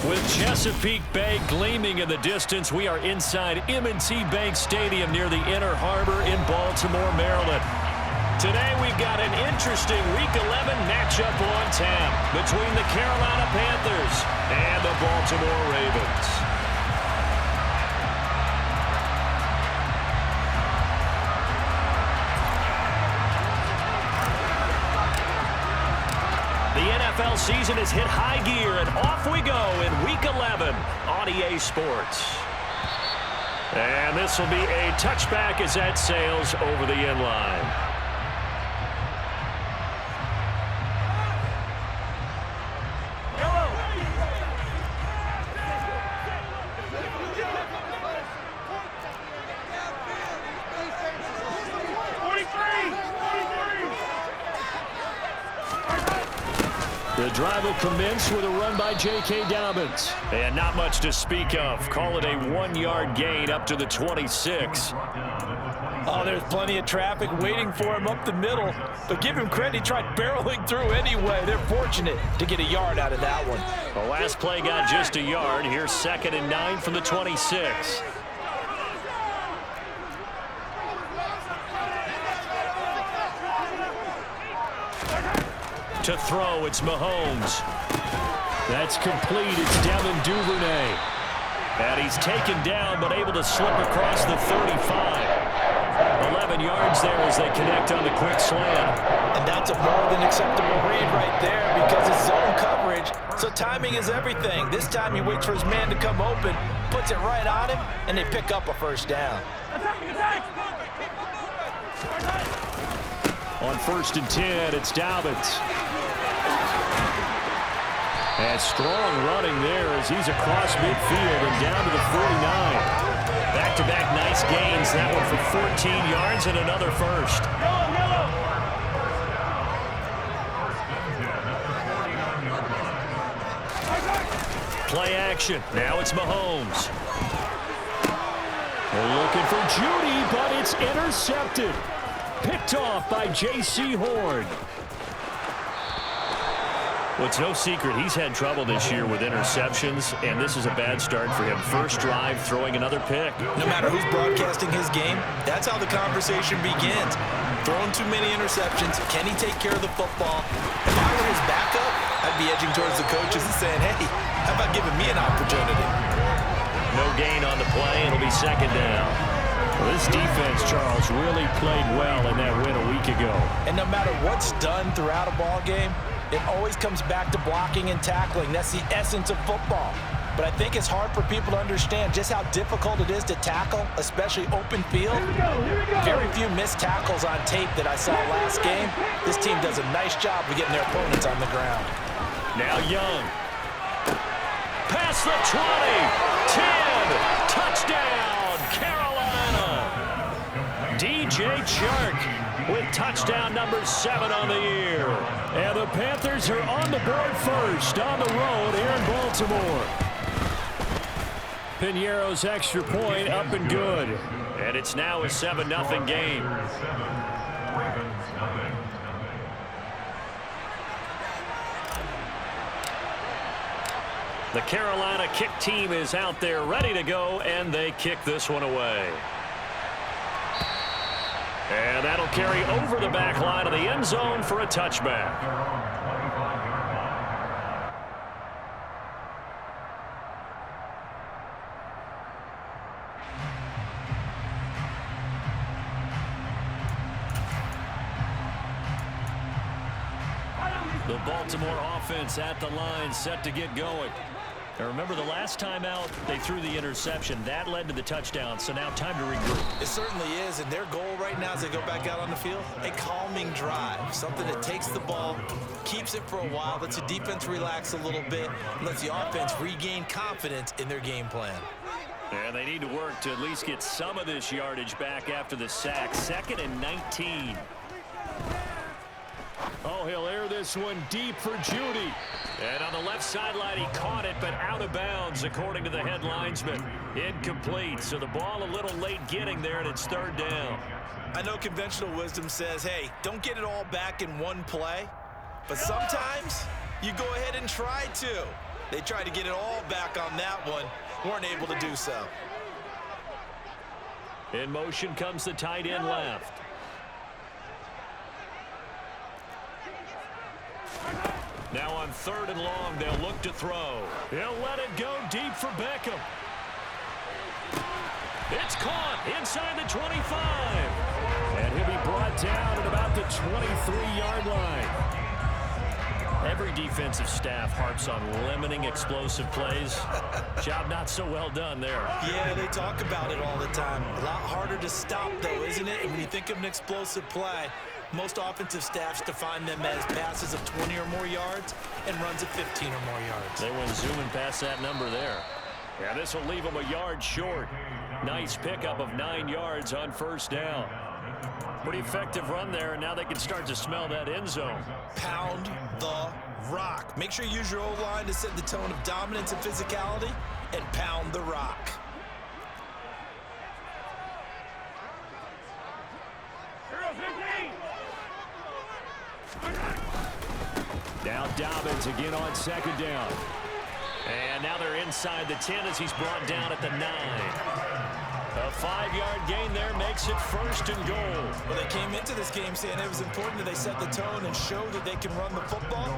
With Chesapeake Bay gleaming in the distance, we are inside M&T Bank Stadium near the Inner Harbor in Baltimore, Maryland. Today we've got an interesting Week 11 matchup on tap between the Carolina Panthers and the Baltimore Ravens. The NFL season has hit high gear, and off we go in Week 11 on EA Sports. And this will be a touchback as that sails over the end line. The drive will commence with a run by J.K. Dobbins. And not much to speak of. Call it a 1-yard gain up to the 26. Oh, there's plenty of traffic waiting for him up the middle. But give him credit, he tried barreling through anyway. They're fortunate to get a yard out of that one. The last play got just a yard. Here's 2nd and 9 from the 26. To throw, it's Mahomes. That's complete. It's Devin Duvernay. And he's taken down, but able to slip across the 35. 11 yards there as they connect on the quick slant. And that's a more than acceptable read right there because it's zone coverage, so timing is everything. This time he waits for his man to come open, puts it right on him, and they pick up a first down. On 1st and 10, it's Dobbins. And strong running there as he's across midfield and down to the 49. Back-to-back nice gains. That one for 14 yards and another first. Play action. Now it's Mahomes. They're looking for Judy, but it's intercepted. Picked off by J.C. Horn. Well, it's no secret he's had trouble this year with interceptions, and this is a bad start for him. First drive, throwing another pick. No matter who's broadcasting his game, that's how the conversation begins. Throwing too many interceptions. Can he take care of the football? If I were his backup, I'd be edging towards the coaches and saying, hey, how about giving me an opportunity? No gain on the play. It'll be 2nd down. Well, this defense, Charles, really played well in that win a week ago. And no matter what's done throughout a ball game, it always comes back to blocking and tackling. That's the essence of football. But I think it's hard for people to understand just how difficult it is to tackle, especially open field. Very few missed tackles on tape that I saw last game. This team does a nice job of getting their opponents on the ground. Now Young. Past the 20. 10. Touchdown, Carolina. DJ Chark with touchdown number 7 on the year. And the Panthers are on the board first on the road here in Baltimore. Piñeiro's extra point up and good. And it's now a 7-0 game. The Carolina kick team is out there ready to go, and they kick this one away. And that'll carry over the back line of the end zone for a touchback. The Baltimore offense at the line, set to get going. Now remember, the last time out, they threw the interception. That led to the touchdown, so now time to regroup. It certainly is, and their goal right now as they go back out on the field, a calming drive, something that takes the ball, keeps it for a while, lets the defense relax a little bit, and lets the offense regain confidence in their game plan. And they need to work to at least get some of this yardage back after the sack. 2nd and 19. Oh, he'll air this one deep for Judy. And on the left sideline, he caught it, but out of bounds, according to the head linesman. Incomplete, so the ball a little late getting there, and it's 3rd down. I know conventional wisdom says, hey, don't get it all back in one play. But sometimes you go ahead and try to. They tried to get it all back on that one. Weren't able to do so. In motion comes the tight end left. Now on 3rd and long, they'll look to throw. He'll let it go deep for Beckham. It's caught inside the 25. And he'll be brought down at about the 23-yard line. Every defensive staff harps on limiting explosive plays. Job not so well done there. Yeah, they talk about it all the time. A lot harder to stop, though, isn't it? And when you think of an explosive play, most offensive staffs define them as passes of 20 or more yards and runs of 15 or more yards. They went zooming past that number there. Yeah, this will leave them a yard short. Nice pickup of 9 yards on 1st down. Pretty effective run there, and now they can start to smell that end zone. Pound the rock. Make sure you use your O-line to set the tone of dominance and physicality, and pound the rock. Now Dobbins again on 2nd down. And now they're inside the 10 as he's brought down at the 9. A 5-yard gain there makes it 1st and goal. Well, they came into this game saying it was important that they set the tone and show that they can run the football.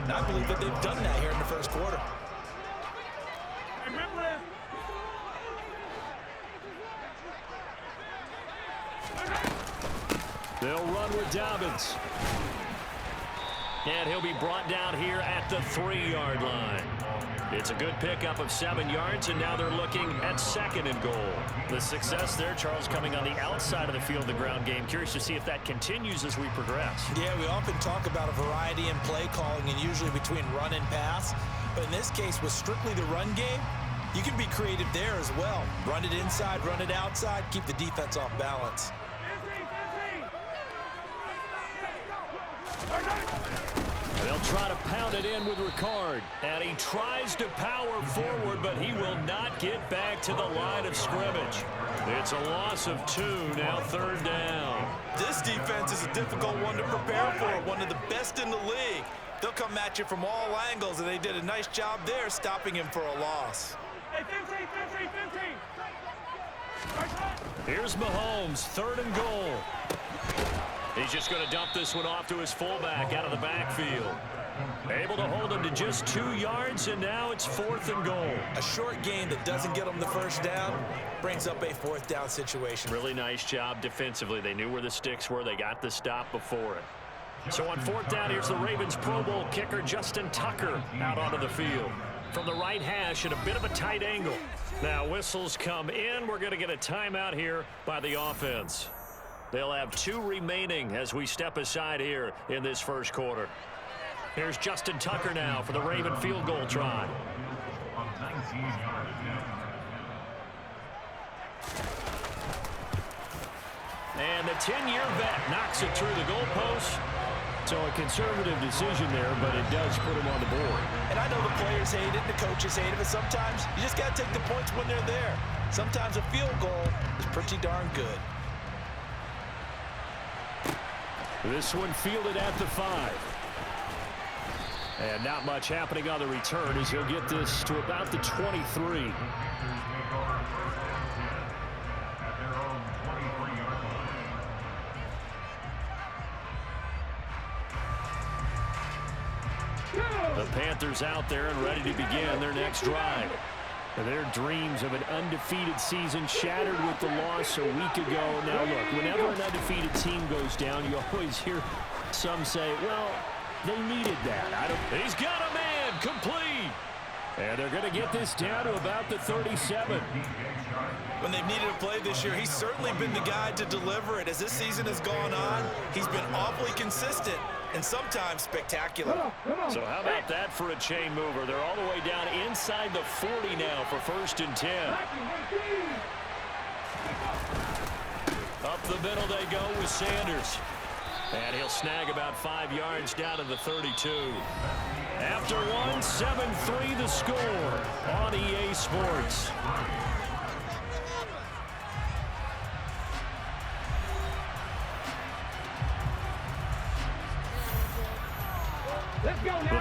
And I believe that they've done that here in the 1st quarter. They'll run with Dobbins. And he'll be brought down here at the 3-yard line. It's a good pickup of 7 yards, and now they're looking at 2nd and goal. The success there, Charles, coming on the outside of the field of the ground game. Curious to see if that continues as we progress. Yeah, we often talk about a variety in play calling and usually between run and pass. But in this case, with strictly the run game, you can be creative there as well. Run it inside, run it outside, keep the defense off balance. They'll try to pound it in with Ricard. And he tries to power forward, but he will not get back to the line of scrimmage. It's a loss of 2, now 3rd down. This defense is a difficult one to prepare for, one of the best in the league. They'll come at you from all angles, and they did a nice job there stopping him for a loss. Hey, 15. Here's Mahomes, 3rd and goal. He's just going to dump this one off to his fullback out of the backfield. Able to hold him to just 2 yards, and now it's 4th and goal. A short gain that doesn't get them the 1st down brings up a 4th down situation. Really nice job defensively. They knew where the sticks were. They got the stop before it. So on 4th down, here's the Ravens Pro Bowl kicker Justin Tucker out onto the field. From the right hash at a bit of a tight angle. Now whistles come in. We're going to get a timeout here by the offense. They'll have 2 remaining as we step aside here in this 1st quarter. Here's Justin Tucker now for the Raven field goal try. And the 10-year vet knocks it through the goalpost. So a conservative decision there, but it does put him on the board. And I know the players hate it and the coaches hate it, but sometimes you just got to take the points when they're there. Sometimes a field goal is pretty darn good. This one fielded at the 5. And not much happening on the return as he'll get this to about the 23. The Panthers out there and ready to begin their next drive. Their dreams of an undefeated season shattered with the loss a week ago. Now, look, whenever an undefeated team goes down, you always hear some say, well, they needed that. He's got a man complete. And they're going to get this down to about the 37. When they've needed a play this year, he's certainly been the guy to deliver it. As this season has gone on, he's been awfully consistent and sometimes spectacular. So how about that for a chain mover? They're all the way down inside the 40 now for 1st and 10. Up the middle they go with Sanders. And he'll snag about 5 yards down to the 32. After one, 7-3 the score on EA Sports. The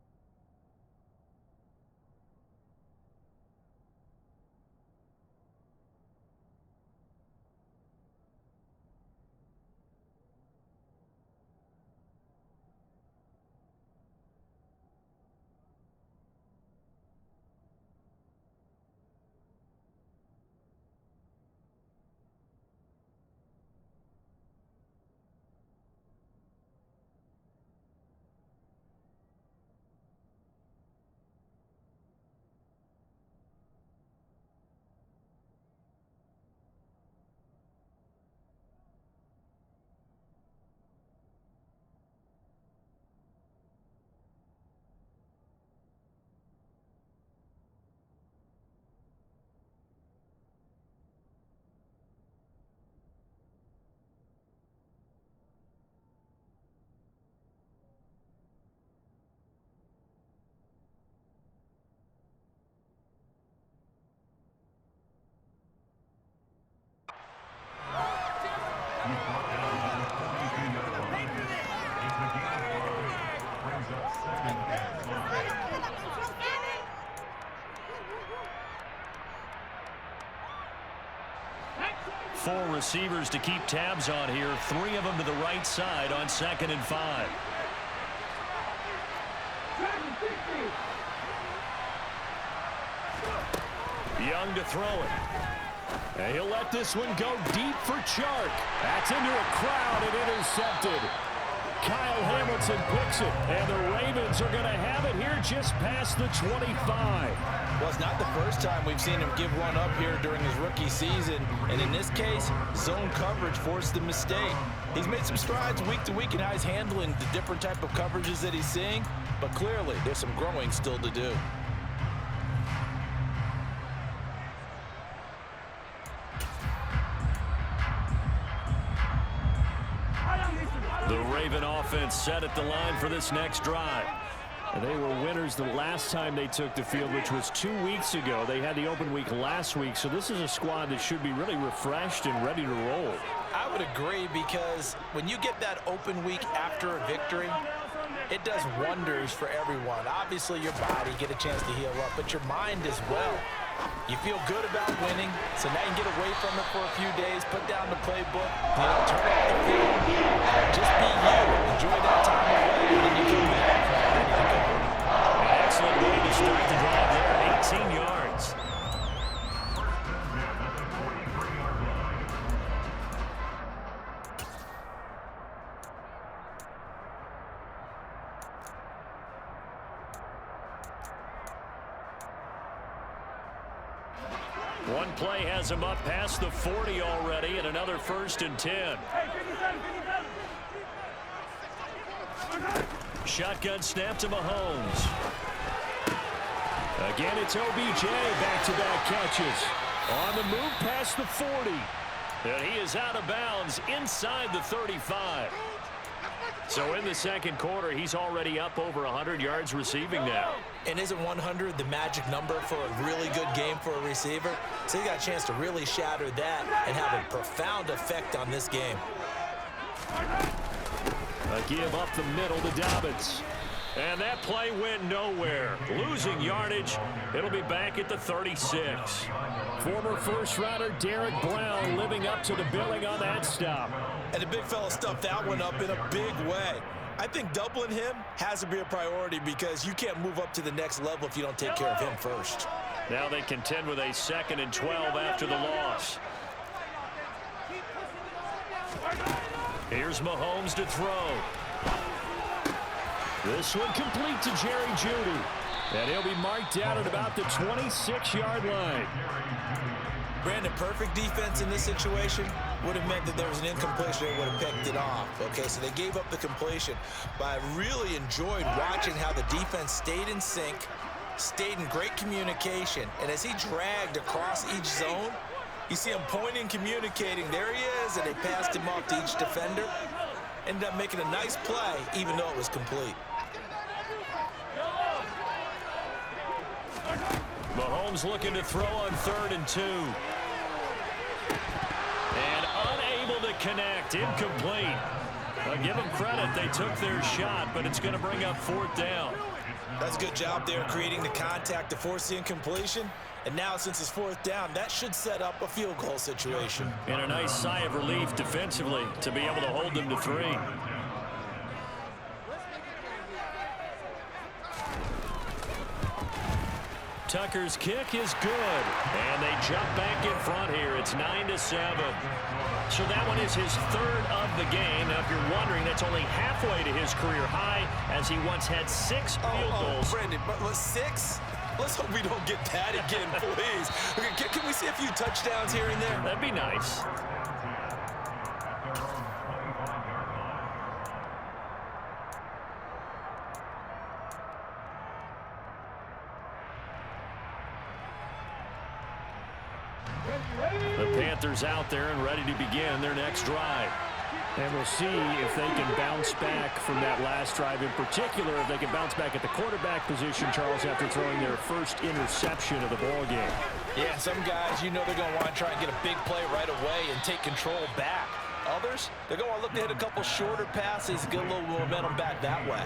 4 receivers to keep tabs on here. 3 of them to the right side on 2nd and 5. Young to throw it. And he'll let this one go deep for Chark. That's into a crowd and intercepted. Kyle Hamilton picks it, and the Ravens are going to have it here just past the 25. Well, it's not the first time we've seen him give one up here during his rookie season, and in this case, zone coverage forced the mistake. He's made some strides week to week in how he's handling the different type of coverages that he's seeing, but clearly there's some growing still to do. The Raven offense set at the line for this next drive. And they were winners the last time they took the field, which was 2 weeks ago. They had the open week last week, so this is a squad that should be really refreshed and ready to roll. I would agree, because when you get that open week after a victory, it does wonders for everyone. Obviously, your body, get a chance to heal up, but your mind as well. You feel good about winning, so now you can get away from it for a few days, put down the playbook, turn off the field, just be you. Enjoy that time away, and then you come back. An excellent way to start the drive there, 18 yards. One play has him up past the 40 already, and another 1st and 10. Shotgun snap to Mahomes. Again, it's OBJ, back-to-back catches. On the move past the 40. And he is out of bounds inside the 35. So in the second quarter, he's already up over 100 yards receiving now. And isn't 100 the magic number for a really good game for a receiver? So he got a chance to really shatter that and have a profound effect on this game. A give up the middle to Dobbins. And that play went nowhere. Losing yardage. It'll be back at the 36. Former first-rounder Derek Brown living up to the billing on that stop. And the big fella stuffed that one up in a big way. I think doubling him has to be a priority, because you can't move up to the next level if you don't take care of him first. Now they contend with a 2nd and 12 after the loss. Here's Mahomes to throw. This one complete to Jerry Jeudy. And he'll be marked down at about the 26-yard line. Brandon, perfect defense in this situation would have meant that there was an incompletion that would have picked it off. Okay, so they gave up the completion. But I really enjoyed watching how the defense stayed in sync, stayed in great communication. And as he dragged across each zone, you see him pointing, communicating. There he is, and they passed him off to each defender. Ended up making a nice play, even though it was complete. Mahomes looking to throw on 3rd and 2. And unable to connect. Incomplete. I'll give them credit. They took their shot, but it's going to bring up 4th down. That's a good job there, creating the contact to force the incompletion. And now, since it's 4th down, that should set up a field goal situation. And a nice sigh of relief defensively to be able to hold them to 3. Tucker's kick is good. And they jump back in front here. It's 9-7. So that one is his 3rd of the game. Now, if you're wondering, that's only halfway to his career high, as he once had 6 field goals. Brandon, but 6? Let's hope we don't get that again, please. Okay, can we see a few touchdowns here and there? That'd be nice. The Panthers out there and ready to begin their next drive. And we'll see if they can bounce back from that last drive, in particular, if they can bounce back at the quarterback position, Charles, after throwing their first interception of the ball game. Yeah, some guys, you know they're going to want to try and get a big play right away and take control back. Others, they're going to look to hit a couple shorter passes, get a little momentum back that way.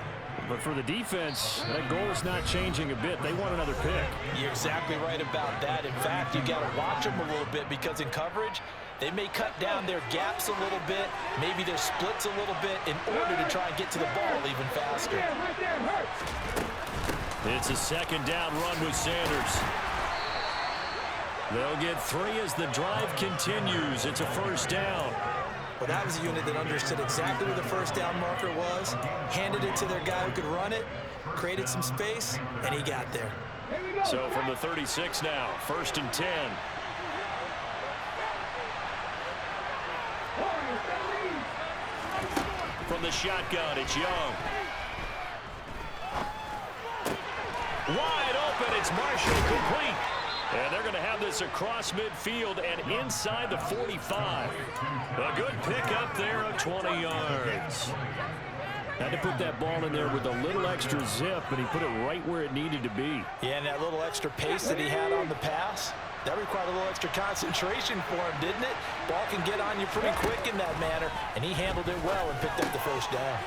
But for the defense, that goal is not changing a bit. They want another pick. You're exactly right about that. In fact, you got to watch them a little bit, because in coverage, They may cut down their gaps a little bit, maybe their splits a little bit in order to try and get to the ball even faster. It's a second down run with Sanders. They'll get 3 as the drive continues. It's a first down. Well, that was a unit that understood exactly where the first down marker was, handed it to their guy who could run it, created some space, and he got there. So from the 36 now, 1st and 10. From the shotgun, it's Young. Wide open, it's Marshall, complete. And they're going to have this across midfield and inside the 45. A good pickup there of 20 yards. Had to put that ball in there with a little extra zip, but he put it right where it needed to be. Yeah, and that little extra pace that he had on the pass, that required a little extra concentration for him, didn't it? Ball can get on you pretty quick in that manner, and he handled it well and picked up the first down.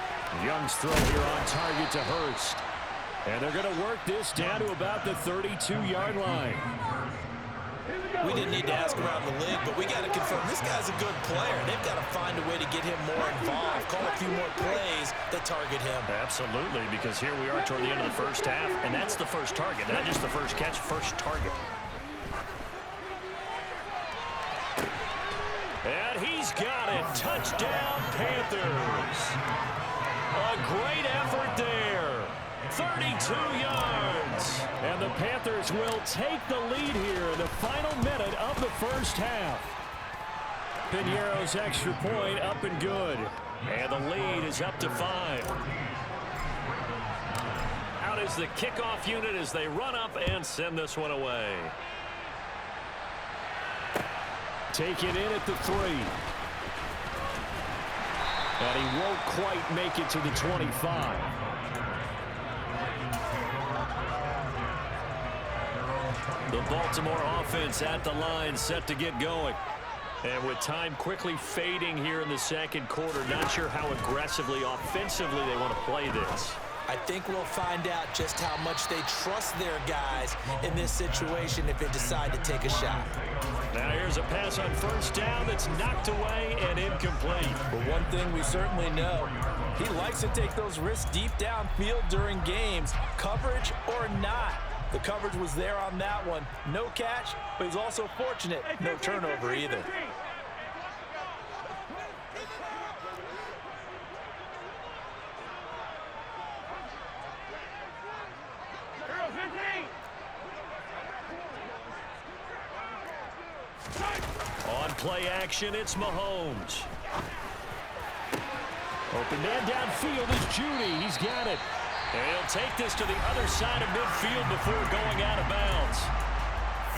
Young's throw here on target to Hurst. And they're going to work this down to about the 32-yard line. We didn't need to ask around the league, but we got to confirm this guy's a good player. They've got to find a way to get him more involved, call a few more plays that target him. Absolutely, because here we are toward the end of the first half, and that's the first target, not just the first catch, first target. And he's got it. Touchdown, Panthers. A great effort there. 32 yards. And the Panthers will take the lead here in the final minute of the first half. Piñeiro's extra point up and good. And the lead is up to 5. Out is the kickoff unit as they run up and send this one away. Take it in at the 3. And he won't quite make it to the 25. The Baltimore offense at the line, set to get going. And with time quickly fading here in the second quarter, not sure how aggressively, offensively they want to play this. I think we'll find out just how much they trust their guys in this situation if they decide to take a shot. Now here's a pass on first down that's knocked away and incomplete. But one thing we certainly know, he likes to take those risks deep downfield during games, coverage or not. The coverage was there on that one. No catch, but he's also fortunate. No turnover either. On play action, it's Mahomes. Open man downfield is Judy. He's got it. And he'll take this to the other side of midfield before going out of bounds.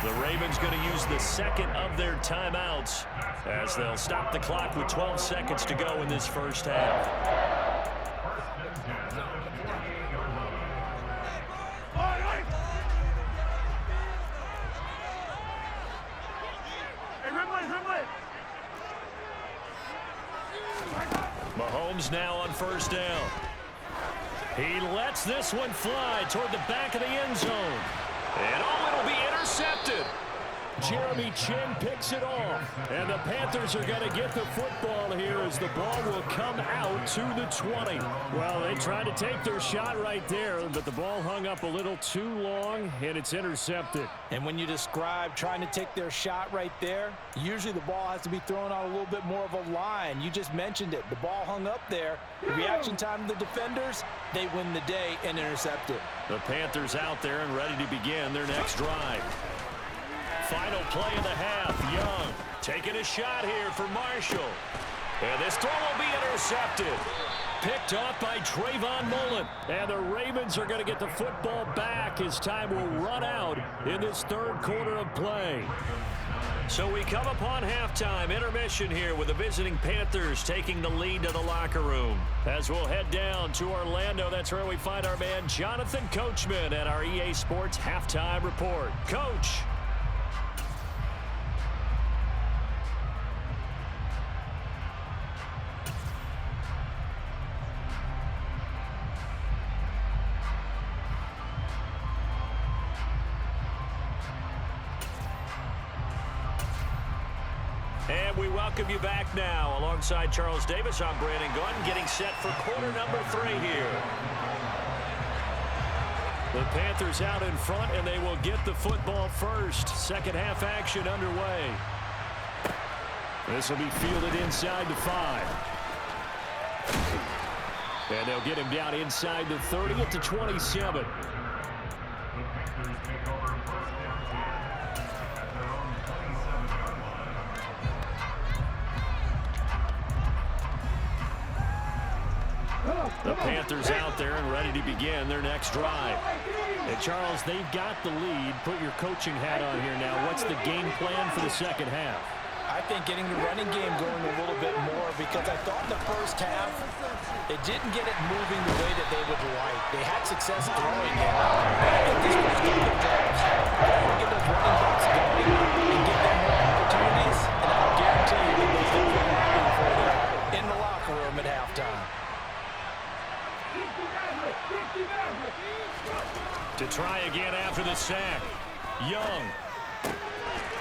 The Ravens going to use the second of their timeouts as they'll stop the clock with 12 seconds to go in this first half. Mahomes now on first down. He lets this one fly toward the back of the end zone. And it'll be intercepted. Jeremy Chin picks it off. And the Panthers are going to get the football here as the ball will come out to the 20. Well, they tried to take their shot right there, but the ball hung up a little too long, and it's intercepted. And when you describe trying to take their shot right there, usually the ball has to be thrown on a little bit more of a line. You just mentioned it. The ball hung up there. The reaction time of the defenders, they win the day and intercept it. The Panthers out there and ready to begin their next drive. Final play of the half. Young taking a shot here for Marshall. And this throw will be intercepted. Picked off by Trayvon Mullen. And the Ravens are going to get the football back as time will run out in this third quarter of play. So we come upon halftime intermission here with the visiting Panthers taking the lead to the locker room. As we'll head down to Orlando, that's where we find our man Jonathan Coachman at our EA Sports Halftime Report. Coach. And we welcome you back now. Alongside Charles Davis, I'm Brandon Gunn, getting set for quarter number 3 here. The Panthers out in front, and they will get the football first. Second half action underway. This will be fielded inside the 5. And they'll get him down inside the 30 at the 27. The Panthers out there and ready to begin their next drive. And Charles, they've got the lead. Put your coaching hat on here now. What's the game plan for the second half? I think getting the running game going a little bit more, because I thought in the first half they didn't get it moving the way that they would like. They had success throwing it. I think this was going to get those running backs going and give them more opportunities, and I'll guarantee you that those things will be happy for them in the locker room at halftime. To try again after the sack. Young.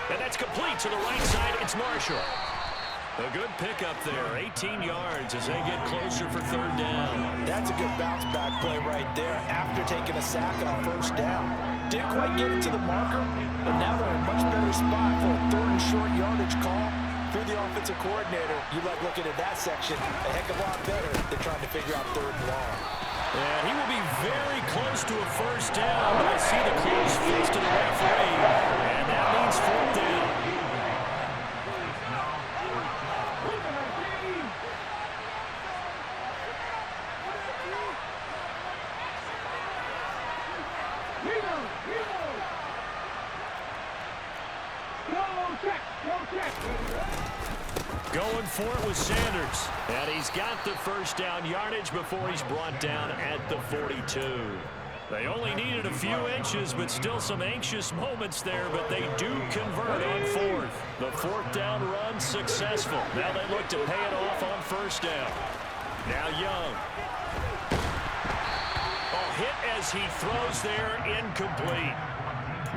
And that's complete to the right side. It's Marshall. A good pickup there. 18 yards as they get closer for third down. That's a good bounce back play right there after taking a sack on first down. Didn't quite get it to the marker, but now they're in a much better spot for a third and short yardage call. Through the offensive coordinator, you like looking at that section a heck of a lot better than trying to figure out third and long. And he will be very close to a first down, but I see the close face to the referee, and that means fourth down. Going for it with Sanders. And he's got the first down yardage before he's brought down at the 42. They only needed a few inches, but still some anxious moments there, but they do convert on fourth. The fourth down run successful. Now they look to pay it off on first down. Now Young. Oh, hit as he throws there, incomplete.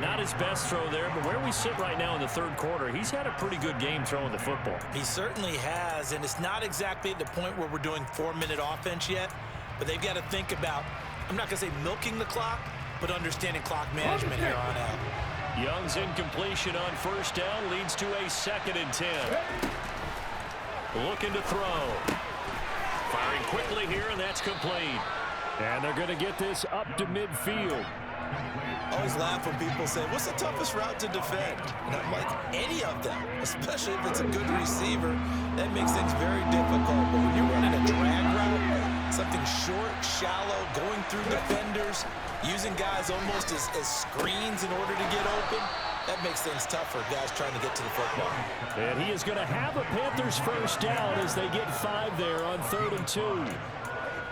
Not his best throw there, but where we sit right now in the third quarter, he's had a pretty good game throwing the football. He certainly has, and it's not exactly at the point where we're doing 4-minute offense yet, but they've got to think about, I'm not going to say milking the clock, but understanding clock management here on out. Young's incompletion on first down leads to a 2nd and 10. Looking to throw. Firing quickly here, and that's complete. And they're going to get this up to midfield. I always laugh when people say, what's the toughest route to defend? And I'm like, any of them, especially if it's a good receiver. That makes things very difficult. But when you're running a drag route, something short, shallow, going through defenders, using guys almost as screens in order to get open, that makes things tough for guys trying to get to the football. And he is going to have a Panthers first down as they get 5 there on 3rd and 2.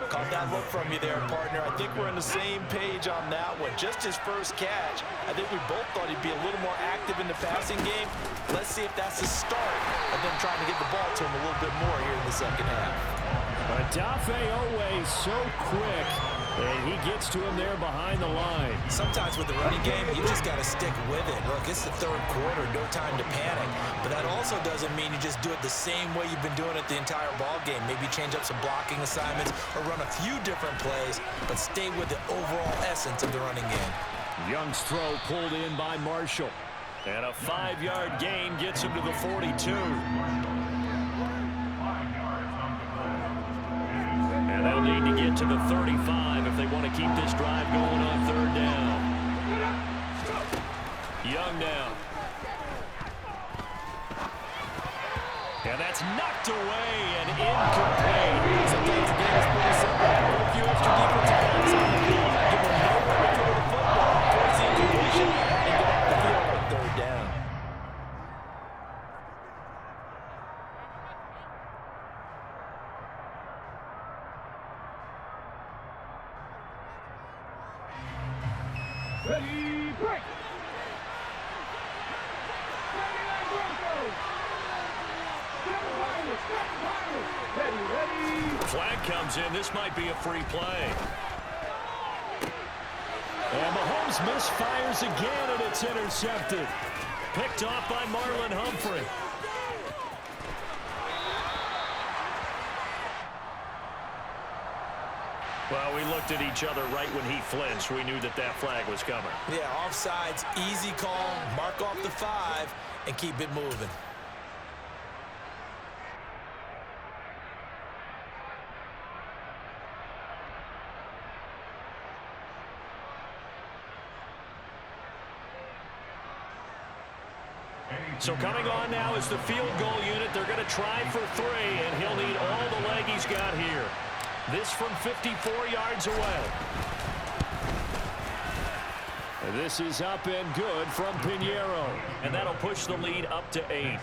Caught that look from you there, partner. I think we're on the same page on that one. Just his first catch, I think we both thought he'd be a little more active in the passing game. Let's see if that's the start of them trying to get the ball to him a little bit more here in the second half. But Dafe always so quick, and he gets to him there behind the line. Sometimes with the running game, you just got to stick with it. Look, it's the third quarter, no time to panic. But that also doesn't mean you just do it the same way you've been doing it the entire ball game. Maybe change up some blocking assignments or run a few different plays, but stay with the overall essence of the running game. Young's throw pulled in by Marshall. And a 5-yard gain gets him to the 42. And they'll need to get to the 35 if they want to keep this drive going on third down. Young now. And that's knocked away and incomplete. Sometimes the game is pretty simple. Put a few extra defensive guys on the field, give them nowhere to throw the football, force the incompletion, and get off the field on third down. Ready, break! Flag comes in. This might be a free play. And Mahomes misfires again, and it's intercepted. Picked off by Marlon Humphrey. Well, we looked at each other right when he flinched. We knew that that flag was coming. Yeah, offsides, easy call, mark off the 5, and keep it moving. So coming on now is the field goal unit. They're going to try for 3, and he'll need all the leg he's got here. This from 54 yards away. And this is up and good from Pinheiro. And that'll push the lead up to 8.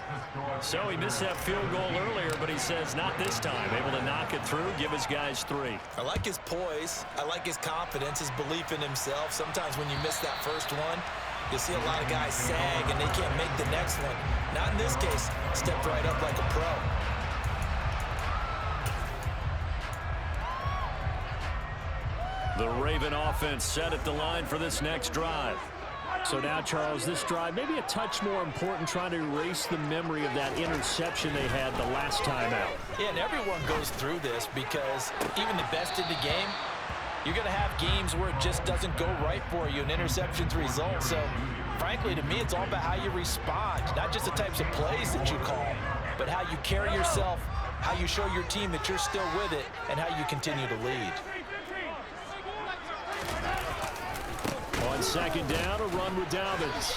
So he missed that field goal earlier, but he says not this time. Able to knock it through, give his guys 3. I like his poise. I like his confidence, his belief in himself. Sometimes when you miss that first one, you see a lot of guys sag and they can't make the next one. Not in this case. Stepped right up like a pro. The Raven offense set at the line for this next drive. So now, Charles, this drive maybe a touch more important, trying to erase the memory of that interception they had the last time out. Yeah, and everyone goes through this because even the best in the game, you're going to have games where it just doesn't go right for you, and interceptions result. So, frankly, to me, it's all about how you respond, not just the types of plays that you call, but how you carry yourself, how you show your team that you're still with it, and how you continue to lead. On second down, a run with Dobbins.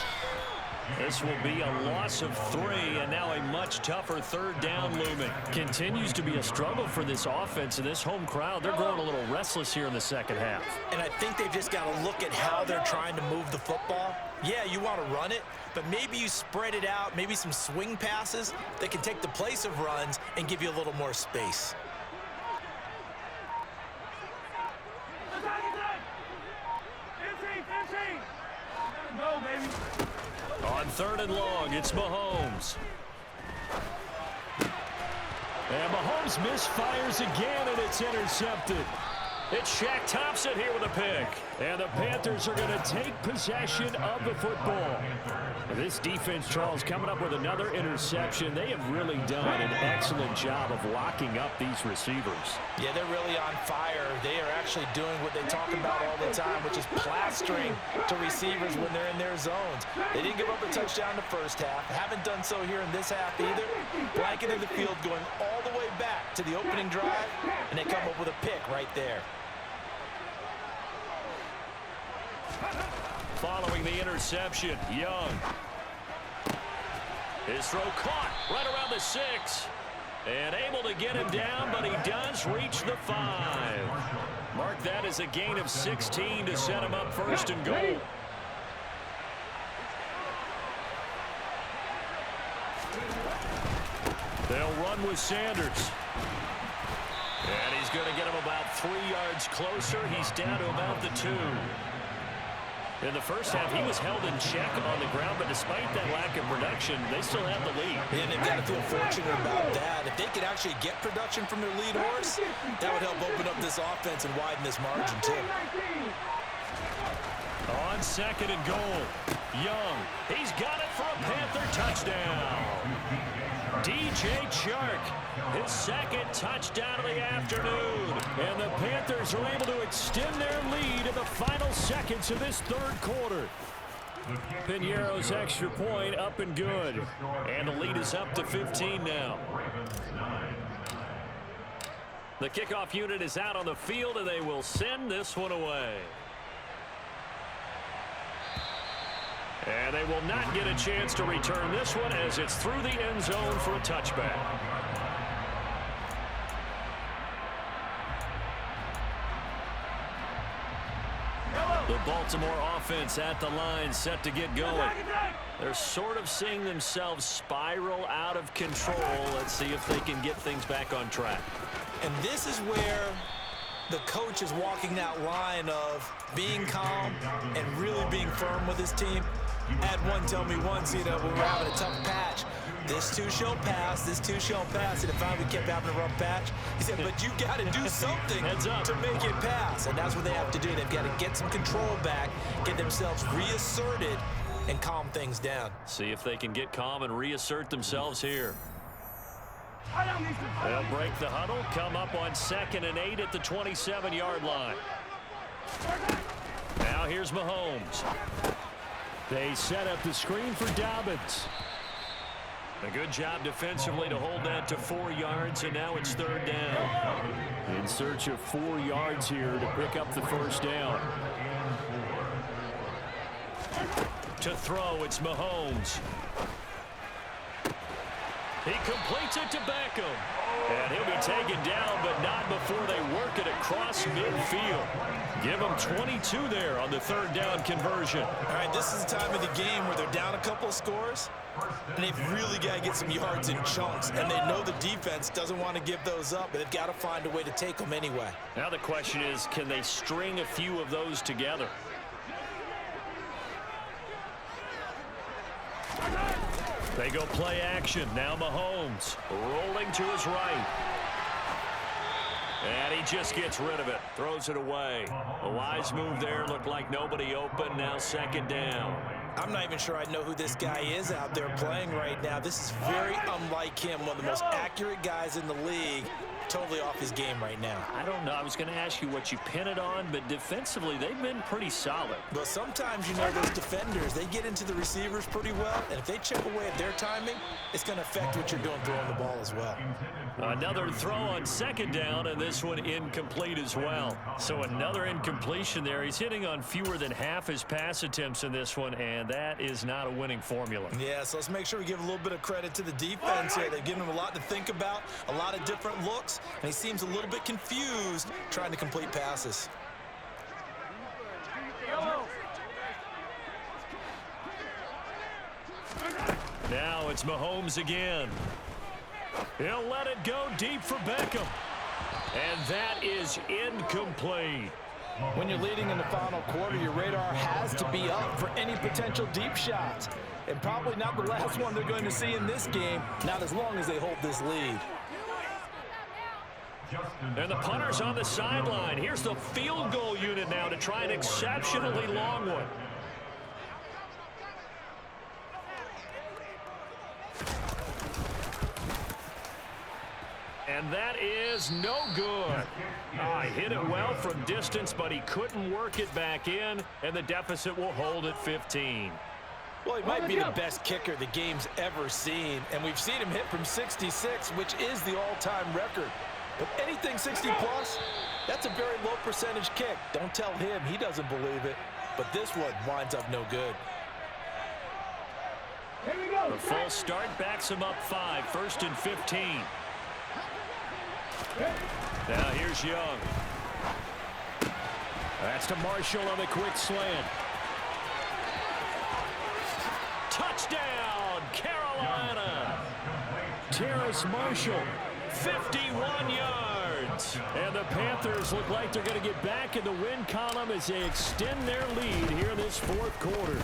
This will be a loss of 3, and now a much tougher third down looming. Continues to be a struggle for this offense and this home crowd. They're growing a little restless here in the second half. And I think they've just got to look at how they're trying to move the football. Yeah, you want to run it, but maybe you spread it out, maybe some swing passes that can take the place of runs and give you a little more space. On 3rd and long, it's Mahomes. And Mahomes misfires again, and it's intercepted. It's Shaq Thompson here with a pick. And the Panthers are going to take possession of the football. This defense, Charles, coming up with another interception. They have really done an excellent job of locking up these receivers. Yeah, they're really on fire. They are actually doing what they talk about all the time, which is plastering to receivers when they're in their zones. They didn't give up a touchdown the first half. Haven't done so here in this half either. Blanketing the field, going all the way back to the opening drive, and they come up with a pick right there. Following the interception, Young. His throw caught right around the 6. And able to get him down, but he does reach the 5. Mark that as a gain of 16 to set him up 1st and goal. They'll run with Sanders. And he's going to get him about 3 yards closer. He's down to about the 2. In the first half, he was held in check on the ground, but despite that lack of production, they still have the lead. And they've got to feel fortunate about that. If they could actually get production from their lead horse, that would help open up this offense and widen this margin, too. On 2nd and goal, Young. He's got it for a Panther touchdown. DJ Chark, his 2nd touchdown of the afternoon. And the Panthers are able to extend their lead in the final seconds of this 3rd quarter. Pinheiro's extra point up and good. And the lead is up to 15 now. The kickoff unit is out on the field, and they will send this one away. And they will not get a chance to return this one as it's through the end zone for a touchback. The Baltimore offense at the line, set to get going. They're sort of seeing themselves spiral out of control. Let's see if they can get things back on track. And this is where the coach is walking that line of being calm and really being firm with his team. Had one tell me once, when we're having a tough patch, this too shall pass, this too shall pass. And finally we kept having a rough patch. He said, but you got to do something to make it pass. And that's what they have to do. They've got to get some control back, get themselves reasserted, and calm things down. See if they can get calm and reassert themselves here. They'll break the huddle, come up on 2nd and 8 at the 27-yard line. Now here's Mahomes. They set up the screen for Dobbins. A good job defensively to hold that to 4 yards, and now it's 3rd down. In search of 4 yards here to pick up the first down. To throw, it's Mahomes. He completes it to Beckham. And he'll be taken down, but not before they work it across midfield. Give them 22 there on the 3rd down conversion. All right, this is the time of the game where they're down a couple of scores, and they've really got to get some yards in chunks, and they know the defense doesn't want to give those up, but they've got to find a way to take them anyway. Now the question is, can they string a few of those together? They go play action. Now Mahomes rolling to his right. And he just gets rid of it. Throws it away. A wise move there. Looked like nobody open. Now 2nd down. I'm not even sure I know who this guy is out there playing right now. This is very unlike him. One of the most accurate guys in the league. Totally off his game right now. I don't know. I was going to ask you what you pin it on, but defensively, they've been pretty solid. Well, sometimes, you know, those defenders, they get into the receivers pretty well, and if they chip away at their timing, it's going to affect what you're doing throwing the ball as well. Another throw on 2nd down, and this one incomplete as well. So another incompletion there. He's hitting on fewer than half his pass attempts in this one, and that is not a winning formula. Yeah, so let's make sure we give a little bit of credit to the defense here. They've given him a lot to think about, a lot of different looks, and he seems a little bit confused trying to complete passes. Now it's Mahomes again. He'll let it go deep for Beckham. And that is incomplete. When you're leading in the final quarter, your radar has to be up for any potential deep shots. And probably not the last one they're going to see in this game, not as long as they hold this lead. And the punter's on the sideline. Here's the field goal unit now to try an exceptionally long one. And that is no good. He hit it well from distance, but he couldn't work it back in, and the deficit will hold at 15. Well, he might be the best kicker the game's ever seen, and we've seen him hit from 66, which is the all-time record. But anything 60-plus, that's a very low percentage kick. Don't tell him he doesn't believe it, but this one winds up no good. The full start backs him up 5, 1st and 15. Now here's Young. That's to Marshall on the quick slant. Touchdown, Carolina. Terrace Marshall. 51 yards. And the Panthers look like they're going to get back in the win column as they extend their lead here this 4th quarter.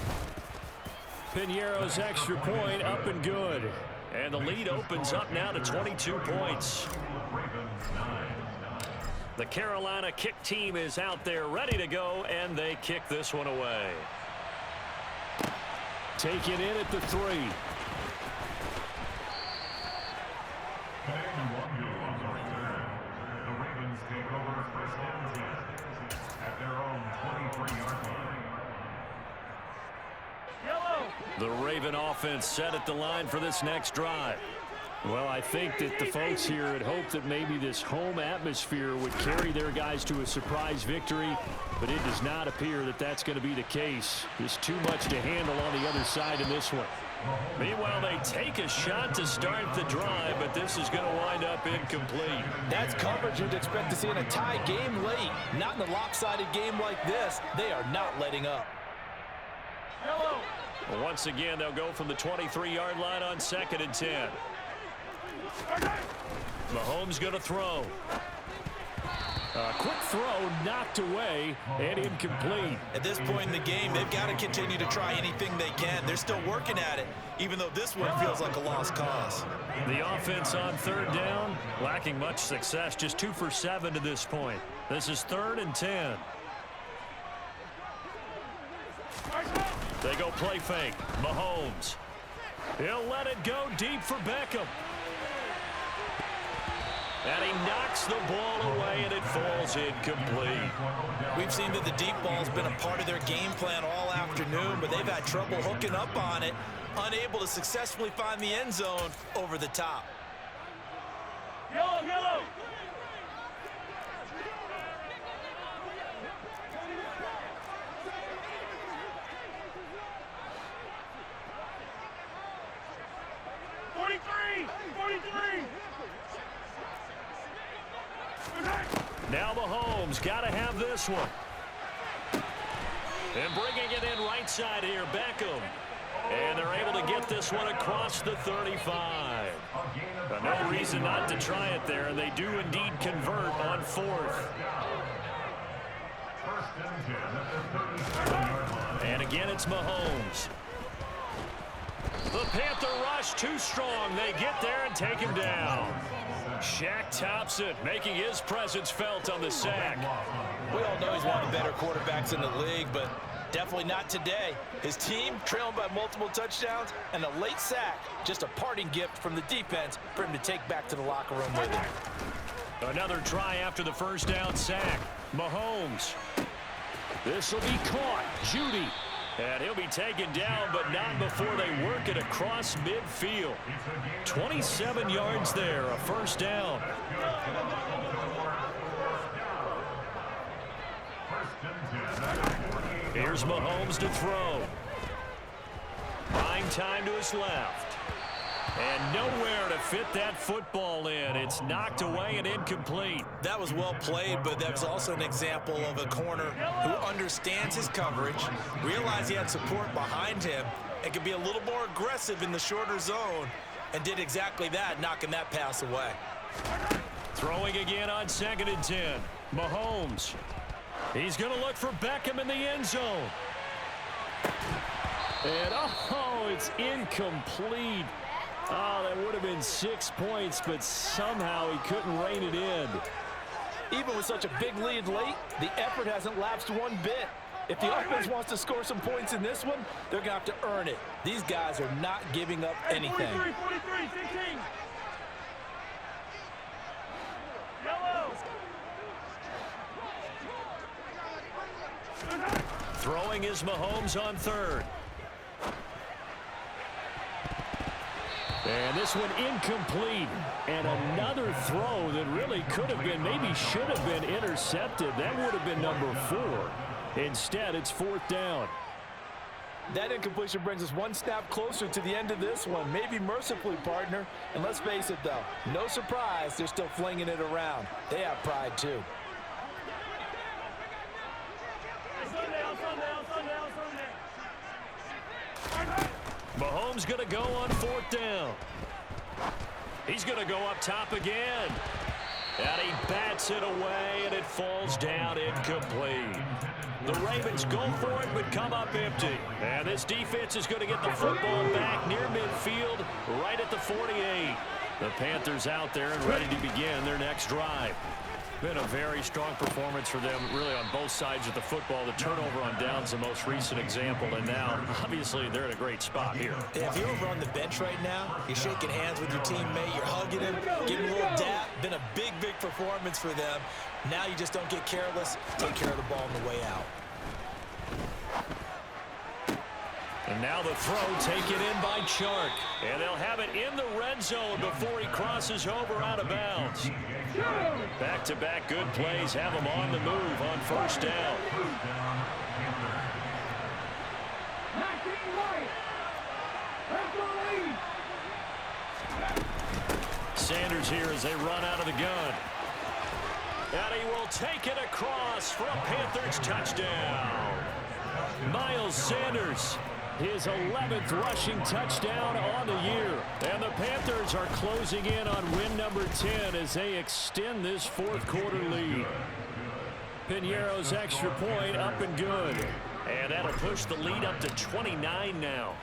Piñeiro's extra point up and good. And the lead opens up now to 22 points. The Carolina kick team is out there ready to go, and they kick this one away. Take it in at the 3. The Raven offense set at the line for this next drive. Well, I think that the folks here had hoped that maybe this home atmosphere would carry their guys to a surprise victory, but it does not appear that that's going to be the case. There's too much to handle on the other side in this one. Meanwhile, they take a shot to start the drive, but this is going to wind up incomplete. That's coverage you'd expect to see in a tie game late. Not in a lopsided game like this. They are not letting up. Once again, they'll go from the 23-yard line on 2nd and 10. Mahomes going to throw. A quick throw knocked away and incomplete. At this point in the game, they've got to continue to try anything they can. They're still working at it, even though this one feels like a lost cause. The offense on 3rd down, lacking much success, just 2 for 7 to this point. This is 3rd and 10. They go play fake. Mahomes. He'll let it go deep for Beckham. And he knocks the ball away, and it falls incomplete. We've seen that the deep ball's been a part of their game plan all afternoon, but they've had trouble hooking up on it, unable to successfully find the end zone over the top. Yellow, yellow. Now Mahomes got to have this one. And bringing it in right side here, Beckham. And they're able to get this one across the 35. But no reason not to try it there, and they do indeed convert on fourth. And again, it's Mahomes. The Panther rush too strong. They get there and take him down. Shaq Thompson making his presence felt on the sack. We all know he's one of the better quarterbacks in the league, but definitely not today. His team trailing by multiple touchdowns and a late sack. Just a parting gift from the defense for him to take back to the locker room with him. Another try after the first down sack. Mahomes. This will be caught. Judy. And he'll be taken down, but not before they work it across midfield. 27 yards there, a first down. Here's Mahomes to throw. Buying time to his left. And nowhere to fit that football in. It's knocked away and incomplete. That was well played, but that was also an example of a corner who understands his coverage, realized he had support behind him, and could be a little more aggressive in the shorter zone, and did exactly that, knocking that pass away. Throwing again on 2nd and 10. Mahomes. He's going to look for Beckham in the end zone. And, oh, it's incomplete. Oh, that would have been 6 points, but somehow he couldn't rein it in. Even with such a big lead late, the effort hasn't lapsed one bit. If the offense wants to score some points in this one, they're going to have to earn it. These guys are not giving up anything. 43, 15. Yellow. Throwing is Mahomes on 3rd. And this one incomplete. And another throw that really could have been, maybe should have been intercepted. That would have been number 4. Instead, it's 4th down. That incompletion brings us one snap closer to the end of this one. Maybe mercifully, partner. And let's face it, though, no surprise, they're still flinging it around. They have pride, too. Mahomes going to go on 4th down. He's going to go up top again. And he bats it away, and it falls down incomplete. The Ravens go for it, but come up empty. And this defense is going to get the football back near midfield, right at the 48. The Panthers out there and ready to begin their next drive. Been a very strong performance for them, really, on both sides of the football. The turnover on downs, the most recent example, and now, obviously, they're in a great spot here. If you're over on the bench right now, you're shaking hands with your teammate, you're hugging him, giving him a little dap. Been a big, big performance for them. Now you just don't get careless. Take care of the ball on the way out. And now the throw taken in by Chark. And they'll have it in the red zone before he crosses over out of bounds. Back-to-back good plays have him on the move on 1st down. Sanders here as they run out of the gun. And he will take it across for a Panthers touchdown. Miles Sanders, his 11th rushing touchdown on the year. And the Panthers are closing in on win number 10 as they extend this 4th quarter lead. Piñeiro's extra point up and good. And that'll push the lead up to 29 now.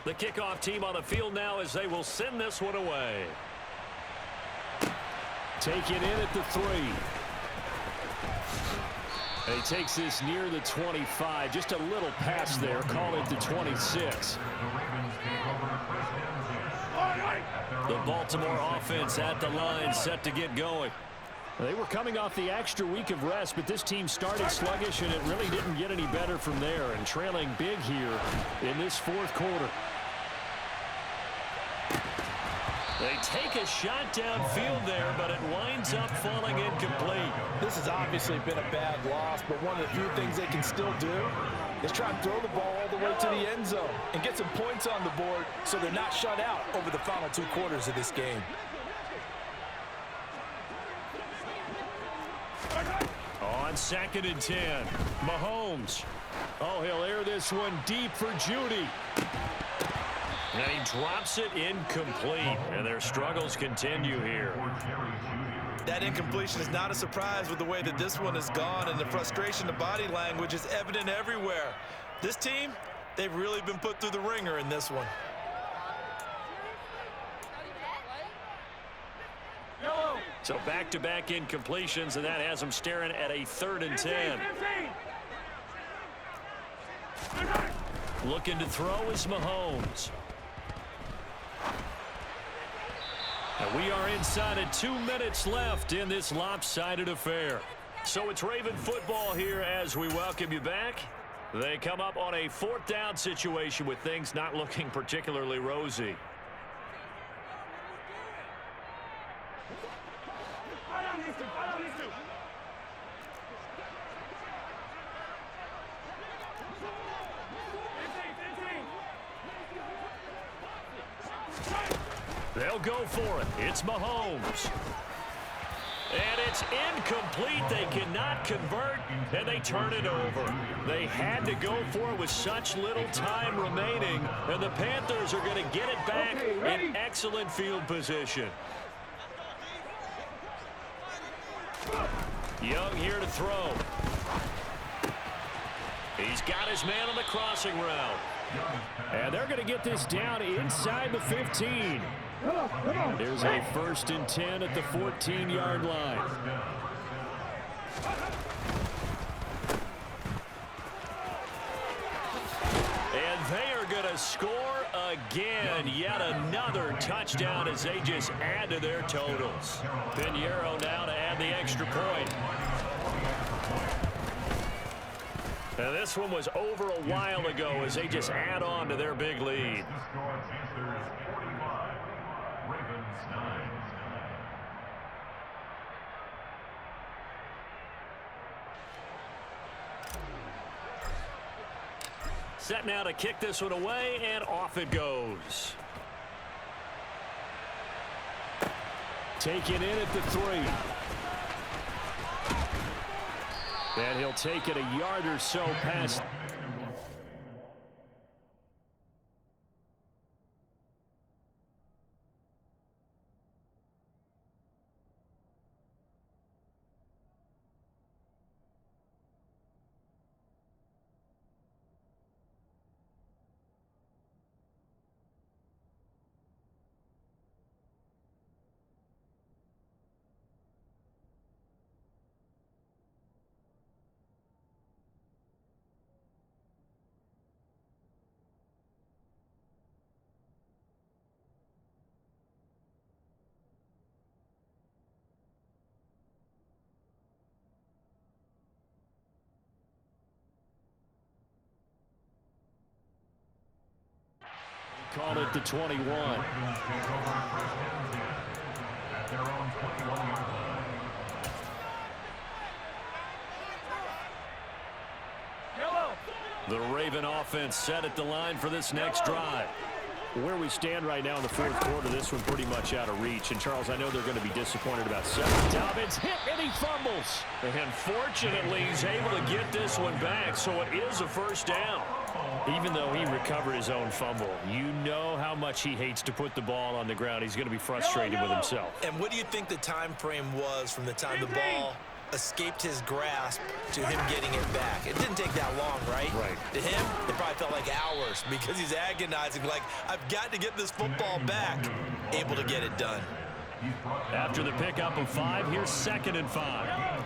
The kickoff team on the field now as they will send this one away. Take it in at the 3. And he takes this near the 25. Just a little pass there. Call it the 26. The Baltimore offense at the line, set to get going. They were coming off the extra week of rest, but this team started sluggish, and it really didn't get any better from there, and trailing big here in this fourth quarter. They take a shot downfield there, but it winds up falling incomplete. This has obviously been a bad loss, but one of the few things they can still do is try and throw the ball all the way to the end zone and get some points on the board so they're not shut out over the final 2 quarters of this game. On 2nd and 10, Mahomes. Oh, he'll air this one deep for Judy. And he drops it incomplete, and their struggles continue here. That incompletion is not a surprise with the way that this one has gone, and the frustration, the body language is evident everywhere. This team, they've really been put through the ringer in this one. So back-to-back incompletions, and that has them staring at a 3rd and 10. Looking to throw is Mahomes. And we are inside of 2 minutes left in this lopsided affair. So it's Raven football here as we welcome you back. They come up on a 4th down situation with things not looking particularly rosy. They'll go for it. It's Mahomes. And it's incomplete. They cannot convert, and they turn it over. They had to go for it with such little time remaining, and the Panthers are going to get it back in excellent field position. Young here to throw. He's got his man on the crossing route. And they're going to get this down inside the 15. There's a 1st and 10 at the 14-yard line. And they are going to score again. Yet another touchdown as they just add to their totals. Pinheiro now to add the extra point. And this one was over a while ago as they just add on to their big lead. Set now to kick this one away, and off it goes. Taken in at the 3. And he'll take it a yard or so past. Called it the 21. The Raven offense set at the line for this next drive. Where we stand right now in the 4th quarter, this one pretty much out of reach. And, Charles, I know they're going to be disappointed about 7. Dobbins hit, and he fumbles. And fortunately, he's able to get this one back, so it is a 1st down. Even though he recovered his own fumble, you know how much he hates to put the ball on the ground. He's going to be frustrated with himself. And what do you think the time frame was from the time the ball escaped his grasp to him getting it back? It didn't take that long, right? Right. To him, it probably felt like hours because he's agonizing, like, I've got to get this football back. Able to get it done. After the pickup of 5, here's 2nd and 5.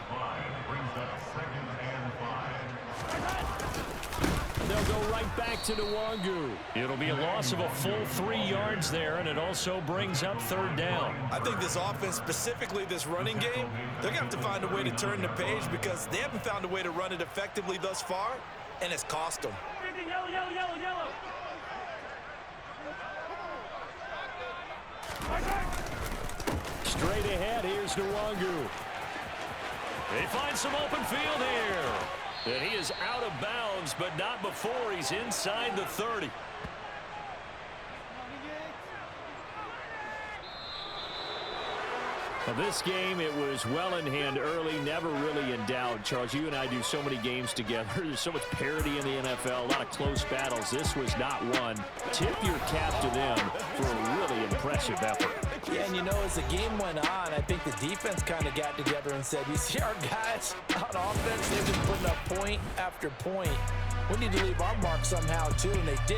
They'll go right back to Nwangu. It'll be a loss of a full 3 yards there, and it also brings up 3rd down. I think this offense, specifically this running game, they're going to have to find a way to turn the page because they haven't found a way to run it effectively thus far, and it's cost them. Yellow, yellow, yellow, yellow. Straight ahead, here's Nwangu. They find some open field here. And he is out of bounds, but not before he's inside the 30. Well, this game, it was well in hand early, never really in doubt. Charles, you and I do so many games together. There's so much parity in the NFL, a lot of close battles. This was not one. Tip your cap to them for a really impressive effort. Yeah, and you know, as the game went on, I think the defense kind of got together and said, you see our guys on offense, they've been putting up point after point. We need to leave our mark somehow, too, and they did.